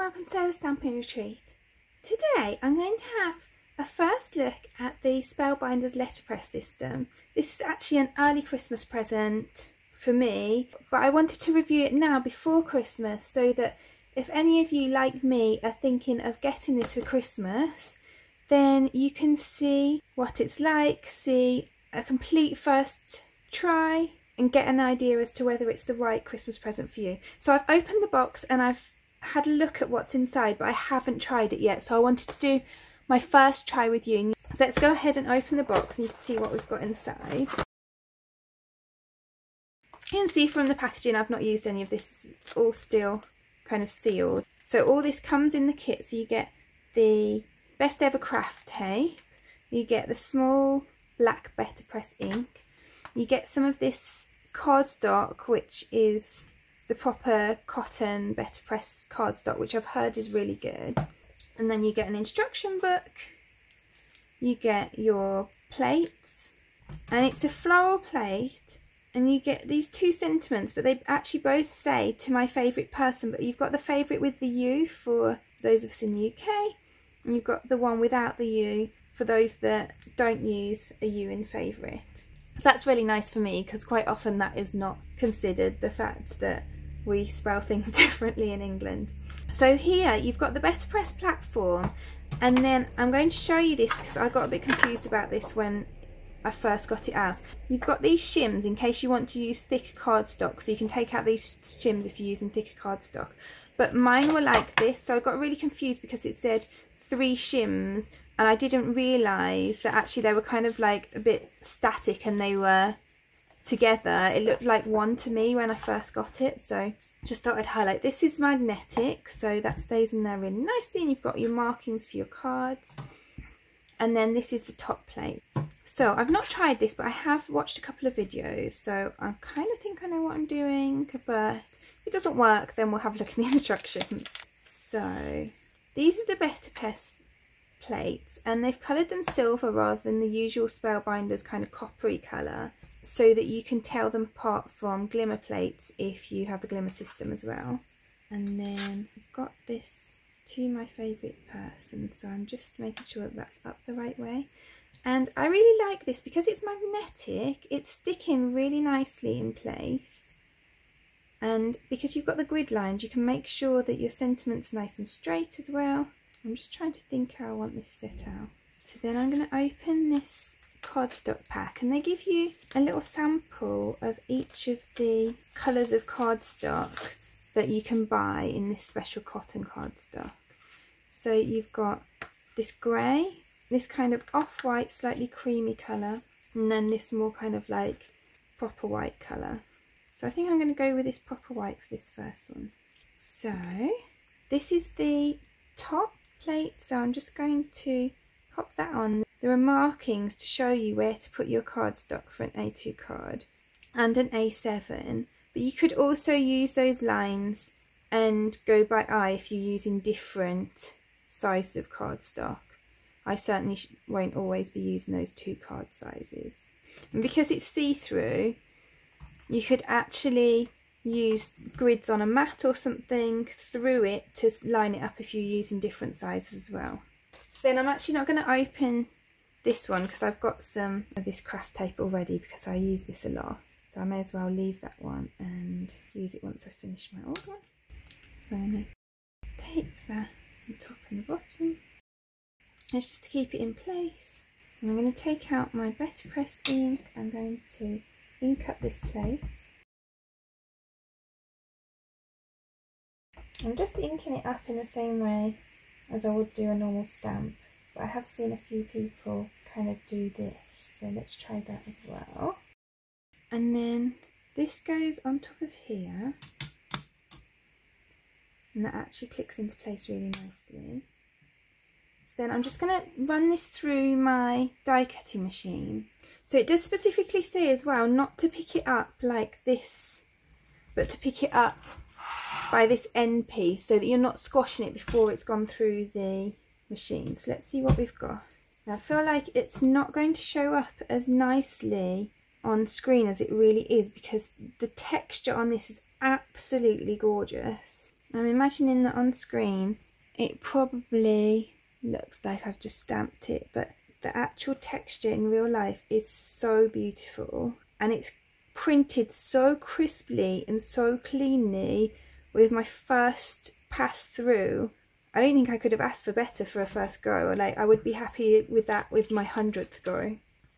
welcome to Sarah's Stamping Retreat. Today I'm going to have a first look at the Spellbinders Letterpress System. This is actually an early Christmas present for me, but I wanted to review it now before Christmas so that if any of you like me are thinking of getting this for Christmas, then you can see what it's like, see a complete first try and get an idea as to whether it's the right Christmas present for you. So I've opened the box and I've had a look at what's inside, but I haven't tried it yet, so I wanted to do my first try with you. So let's go ahead and open the box and you can see what we've got inside. You can see from the packaging I've not used any of this, it's all still kind of sealed. So all this comes in the kit, so you get the best ever craft tape, you get the small black Betterpress ink, you get some of this cardstock, which is the proper cotton Betterpress cardstock, which I've heard is really good. And then you get an instruction book, you get your plates, and it's a floral plate, and you get these two sentiments, but they actually both say to my favourite person, but you've got the favourite with the U for those of us in the UK, and you've got the one without the U for those that don't use a U in favourite. So that's really nice for me, because quite often that is not considered, the fact that we spell things differently in England. So here you've got the Betterpress platform, and then I'm going to show you this because I got a bit confused about this when I first got it out. You've got these shims in case you want to use thicker cardstock, so you can take out these shims if you're using thicker cardstock. But mine were like this, so I got really confused because it said 3 shims, and I didn't realise that actually they were kind of like a bit static and they were together. It looked like one to me when I first got it, so just thought I'd highlight. This is magnetic, so that stays in there really nicely, and you've got your markings for your cards. And then this is the top plate. So I've not tried this, but I have watched a couple of videos, so I kind of think I know what I'm doing, but if it doesn't work then we'll have a look at the instructions. So these are the Betterpress plates, and they've coloured them silver rather than the usual Spellbinders kind of coppery colour, so that you can tell them apart from glimmer plates if you have the glimmer system as well. And then I've got this to my favourite person, so I'm just making sure that that's up the right way. And I really like this because it's magnetic, it's sticking really nicely in place, and because you've got the grid lines you can make sure that your sentiment's nice and straight as well. I'm just trying to think how I want this set out. So then I'm going to open this cardstock pack, and they give you a little sample of each of the colours of cardstock that you can buy in this special cotton cardstock. So you've got this grey, this kind of off-white slightly creamy colour, and then this more kind of like proper white colour. So I think I'm going to go with this proper white for this first one. So this is the top plate, so I'm just going to pop that on. There are markings to show you where to put your cardstock for an A2 card and an A7, but you could also use those lines and go by eye if you're using different sizes of cardstock. I certainly won't always be using those 2 card sizes. And because it's see-through, you could actually use grids on a mat or something through it to line it up if you're using different sizes as well. So then I'm actually not going to open this one because I've got some of this craft tape already because I use this a lot. So I may as well leave that one and use it once I finish my old one. So I'm going to tape that on the top and the bottom. It's just to keep it in place. And I'm going to take out my Betterpress ink. I'm going to ink up this plate. I'm just inking it up in the same way as I would do a normal stamp, but I have seen a few people kind of do this, so let's try that as well. And then this goes on top of here, and that actually clicks into place really nicely. So then I'm just going to run this through my die cutting machine. So it does specifically say as well not to pick it up like this, but to pick it up by this end piece so that you're not squashing it before it's gone through the machine. So let's see what we've got. Now I feel like it's not going to show up as nicely on screen as it really is because the texture on this is absolutely gorgeous. I'm imagining that on screen it probably looks like I've just stamped it, but the actual texture in real life is so beautiful, and it's printed so crisply and so cleanly with my first pass through. I don't think I could have asked for better for a first go. Like, I would be happy with that with my 100th go.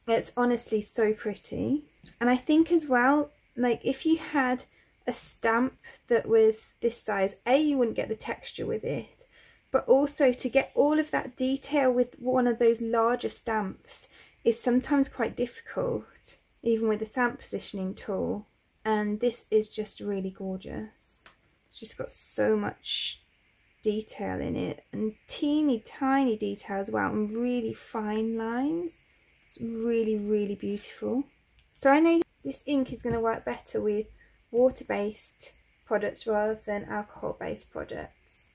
It's honestly so pretty. And I think as well, like, if you had a stamp that was this size, A, you wouldn't get the texture with it, but also to get all of that detail with one of those larger stamps is sometimes quite difficult, even with a stamp positioning tool. And this is just really gorgeous. It's just got so much detail in it, and teeny tiny detail as well, and really fine lines. It's really, really beautiful. So I know this ink is going to work better with water-based products rather than alcohol-based products.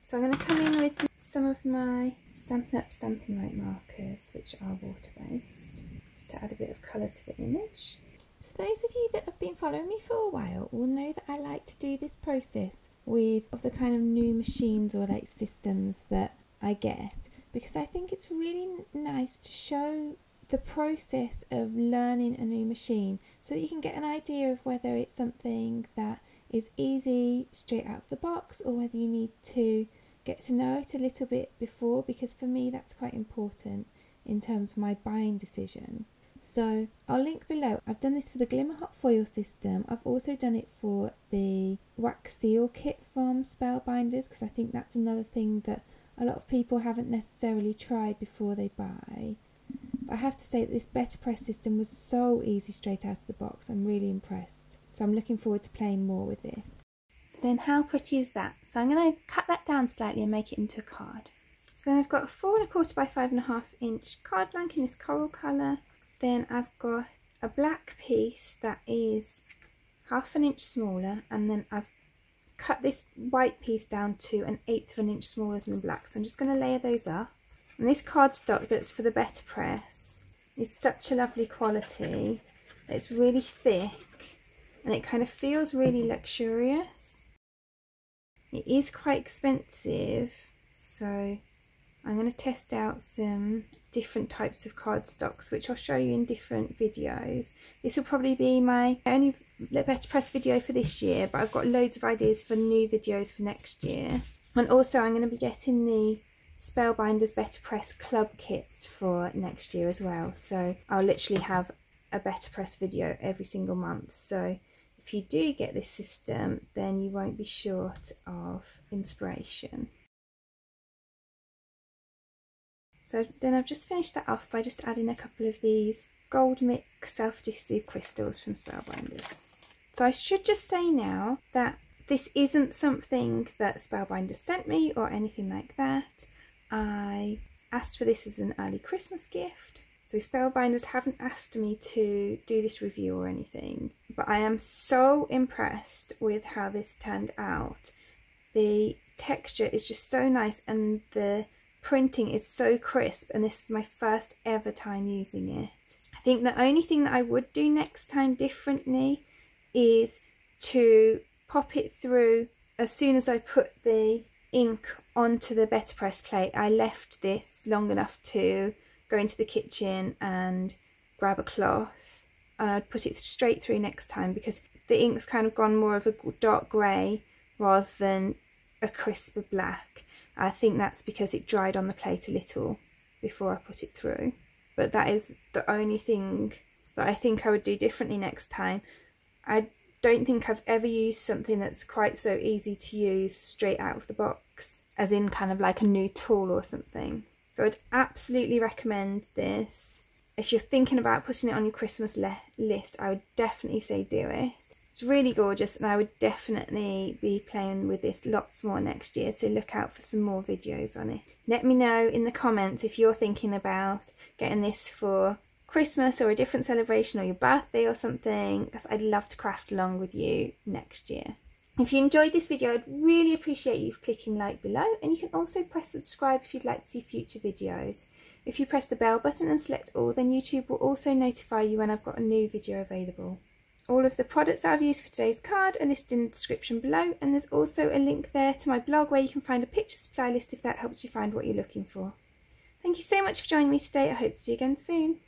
So I'm going to come in with some of my Stampin' Up! Stampin' Right markers, which are water-based, just to add a bit of colour to the image. So those of you that have been following me for a while will know that I like to do this process with the kind of new machines or like systems that I get, because I think it's really nice to show the process of learning a new machine so that you can get an idea of whether it's something that is easy straight out of the box or whether you need to get to know it a little bit before, because for me that's quite important in terms of my buying decision. So I'll link below. I've done this for the Glimmer Hot Foil system. I've also done it for the wax seal kit from Spellbinders, because I think that's another thing that a lot of people haven't necessarily tried before they buy. But I have to say that this Betterpress system was so easy straight out of the box. I'm really impressed. So I'm looking forward to playing more with this. Then how pretty is that? So I'm going to cut that down slightly and make it into a card. So then I've got a 4 1/4 by 5.5 inch card blank in this coral colour. Then I've got a black piece that is 1/2 inch smaller, and then I've cut this white piece down to 1/8 inch smaller than the black. So I'm just going to layer those up. And this cardstock that's for the Betterpress is such a lovely quality. It's really thick and it kind of feels really luxurious. It is quite expensive, so I'm going to test out some different types of cardstocks, which I'll show you in different videos. This will probably be my only Betterpress video for this year, but I've got loads of ideas for new videos for next year. And also I'm going to be getting the Spellbinders Betterpress club kits for next year as well. So I'll literally have a Betterpress video every single month. So if you do get this system, then you won't be short of inspiration. So then I've just finished that off by just adding a couple of these Gold Mix self-adhesive crystals from Spellbinders. So I should just say now that this isn't something that Spellbinders sent me or anything like that. I asked for this as an early Christmas gift. So Spellbinders haven't asked me to do this review or anything, but I am so impressed with how this turned out. The texture is just so nice and the printing is so crisp, and this is my first ever time using it. I think the only thing that I would do next time differently is to pop it through as soon as I put the ink onto the Betterpress plate. I left this long enough to go into the kitchen and grab a cloth, and I'd put it straight through next time, because the ink's kind of gone more of a dark grey rather than a crisper black. I think that's because it dried on the plate a little before I put it through. But that is the only thing that I think I would do differently next time. I don't think I've ever used something that's quite so easy to use straight out of the box, as in kind of like a new tool or something. So I'd absolutely recommend this. If you're thinking about putting it on your Christmas list, I would definitely say do it. It's really gorgeous, and I would definitely be playing with this lots more next year, so look out for some more videos on it. Let me know in the comments if you're thinking about getting this for Christmas or a different celebration or your birthday or something, because I'd love to craft along with you next year. If you enjoyed this video, I'd really appreciate you clicking like below, and you can also press subscribe if you'd like to see future videos. If you press the bell button and select all, then YouTube will also notify you when I've got a new video available. All of the products that I've used for today's card are listed in the description below, and there's also a link there to my blog where you can find a picture supply list if that helps you find what you're looking for. Thank you so much for joining me today. I hope to see you again soon.